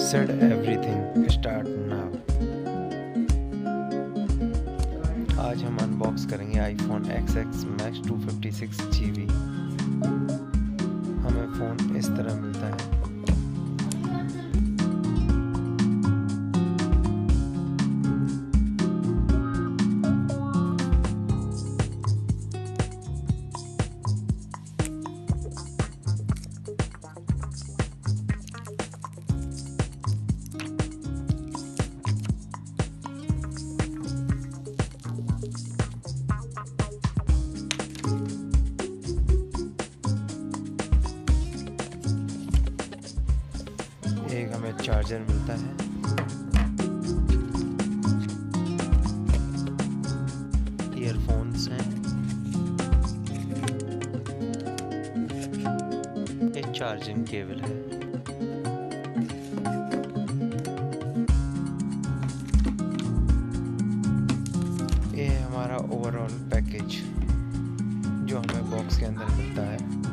Said everything start now। आज हम unbox करेंगे iPhone XX Max 256GB। हमें फ़ोन इस तरह मिलता है। एक हमें चार्जर मिलता है, ईयरफोन्स हैं, एक चार्जिंग केबल है। ये है हमारा ओवरऑल पैकेज जो हमें बॉक्स के अंदर मिलता है।